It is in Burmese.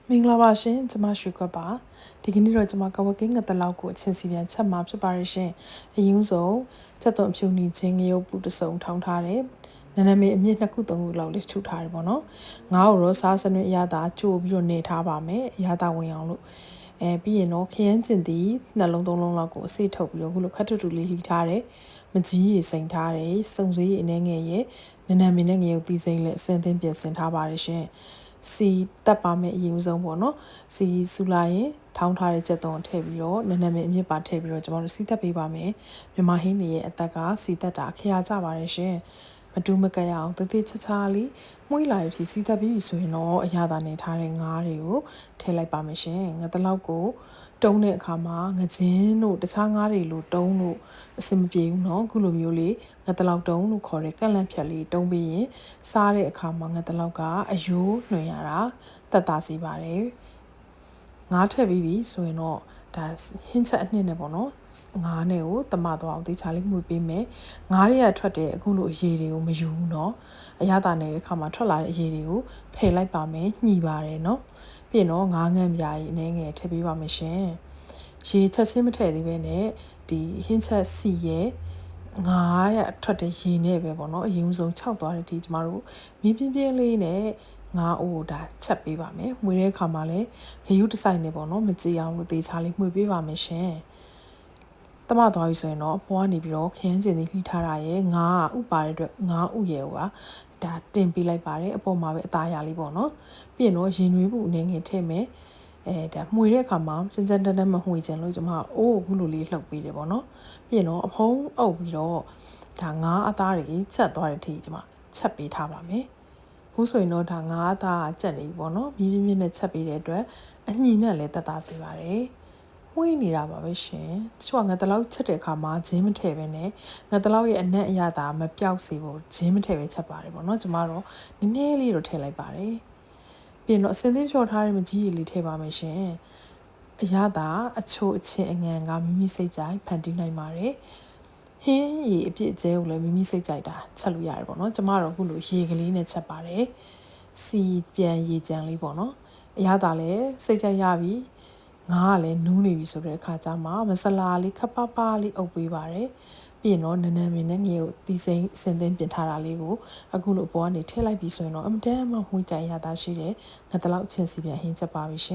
မင်္ဂလာပါရှင်ကျွန်မရွှေကွက်ပါဒီကနေ့တော့ကျွန်မကဝကင်းငတ်တလောက်ကိုအချင်းစီပြန်ချက်မှာဖြစ်ပါရရှင်အရင်ဆုံးချက်သွန်ဖြူနေခြင်းငရုတ်ပူတစုံထောင်းထားတယ်နည်းနည်းအမြင့်2ခု3ခုလောက်လေးထုထားတယ်ပေါ့နော်ငါ့ကိုတော့စားစနစ်အရသာကြိုပြီးတော့နေထားပါမယ်အရသာဝင်အောင်လို့ပြီးရင်တော့ခရမ်းကျင်သီး2လုံး3လုံးလောက်ကိုအစိတ်ထုတ်ပြီးတော့ခုလိုခတ်တူတူလေးလှီထားတယ်မကြီးရေစိန်ထားတယ်စုံစည်းရေအနေငယ်ရဲ့နည်းနည်းနဲ့ငရုတ်သီးစိမ့်လက်အစင်းသင်းပြင်ဆင်ထားပါရရှင်စီတက်ပါမယ်အရင်ဆုံးပေါ့နော်စီဆူလာရင်ထောင်းထားတဲ့ကြက်သွန်ထည့်ပြီးတော့နည်းနည်းအမြင့်ပါထည့်ပြီးတော့ကျွန်တော်တို့စီတက်ပေးပါမယ်မြန်မာဟင်းတွေရဲ့အသက်ကစီတက်တာခရကြပါတယ်ရှင်မတူးမကက်ရအောင်တတိချချာလေးမှုေးလာရည်စီတက်ပြီးပြီဆိုရင်တော့အရသာနေထားတဲ့ငါးတွေကိုထည့်လိုက်ပါမယ်ရှင်ငါတလောက်ကိုတုံးတဲ့အခါမှာငကြင်းတို့တခြားငါးတွေလိုတုံးလို့အဆင်မပြေဘူးเนาะခုလိုမျိုးလေးငါတလောက်တုံးလို့ခေါ်တဲ့ကန့်လန့်ဖြတ်လေးတုံးပြီးရင်စားတဲ့အခါမှာငါတလောက်ကအယိုးနှွင်ရတာတက်တာစီပါတယ်ငါးထည့်ပြီးပြီဆိုရင်တော့ဒါဟင်းချက်အနှစ်နဲ့ပေါ့နော်ငါးနဲ့ကိုတမသွားအောင်တေချာလေးမှုပေးမယ်ငါးတွေကထွက်တဲ့အခုလိုအရည်တွေကိုမယူဘူးเนาะအရသာနေတဲ့အခါမှာထွက်လာတဲ့အရည်တွေကိုဖယ်လိုက်ပါမယ်ညှိပါတယ်เนาะပြီးရင်တော့ငါးငန်းပြားကြီးအနေငယ်ထည့်ပေးပါမယ်ရှင်ရေချက်ချင်းမထည့်သေးပဲနဲ့ဒီဟင်းချက်စီရဲ့ငါးရထွက်တဲ့ရေနဲ့ပဲပေါ့နော်အရင်ဆုံး6သွားတဲ့ဒီကျမတို့မင်းပြင်းပြင်းလေးနဲ့ငါးအိုးဒါချက်ပေးပါမယ်မှွေတဲ့အခါမှာလည်းဂရုတစိုက်နေပေါ့နော်မကြည်အောင်လို့တေချာလေးမှွေပေးပါမယ်ရှင်တမသွားပြီဆိုရင်တော့အပေါ်ကနေပြီးတော့ခရမ်းကျင်လေးလှီထားတာရဲ့ငါးဥပါတဲ့အတွက်ငါးဥရဲ့ဟိုကဒါတင်ပေးလိုက်ပါတယ်အပေါ်မှာပဲအသားရလေးပေါ့နော်ပြီးရင်တော့ရင်နွေးမှုအနေငယ်ထည့်မယ်ဒါမှွေတဲ့အခါမှာစင်စင်တန်းတန်းမမှွေချင်လို့ကျွန်မအိုးခုလိုလေးလှုပ်ပေးတယ်ပေါ့နော်ပြီးရင်တော့အဖုံးအုပ်ပြီးတော့ဒါငါးအသားတွေချက်သွားတဲ့အထိကျွန်မချက်ပေးထားပါမယ်ခုဆိုရင်တော့ဒါငါးအသားချက်နေပြီပေါ့နော်မြင်းမြင်းနဲ့ချက်ပေးတဲ့အတွက်အညီနဲ့လည်းတက်တာစေပါတယ်ဝှေးနေတာပါပဲရှင်တချို့ကငါတလောက်ချက်တဲ့အခါမှာဂျင်းမထည့်ပဲနဲ့ငါတလောက်ရဲ့အနက်အရသာမပြောက်စေဖို့ဂျင်းမထည့်ပဲချက်ပါတယ်ပေါ့နော်ကျမတော့နည်းနည်းလေးတော့ထည့်လိုက်ပါတယ်ပြီးတော့အစင်းသေးဖြော်ထားတဲ့မကြီးရည်လေးထည့်ပါမယ်ရှင်အရသာအချို့အချင်းအငံကမိမိစိတ်ကြိုက်ဖန်တီးနိုင်ပါတယ်ဟင်းရေအပြည့်အကျဲကိုလည်းမိမိစိတ်ကြိုက်တာချက်လို့ရတယ်ပေါ့နော်ကျမတော့အခုလိုရေကလေးနဲ့ချက်ပါတယ်စီပြန်ရေကြံလေးပေါ့နော်အရသာလည်းစိတ်ကြိုက်ရပြီငါကလည်းနူးနေပြီဆိုတဲ့အခါကျမှမဆလာလေးခပ်ပါပါလေးအုပ်ပေးပါတယ်ပြီးရင်တော့နန်းနန်းမင်းနဲ့ငယ်ကိုတီးစိမ့်စင်သင်းပြင်ထားတာလေးကိုအခုလိုပေါ်ကနေထည့်လိုက်ပြီးဆိုရင်တော့အမတန်မှမှွေးကြိုင်ရတာရှိတယ်ငါတလောက်ချင်းစီပြန်ဟင်းချက်ပါပြီရှင်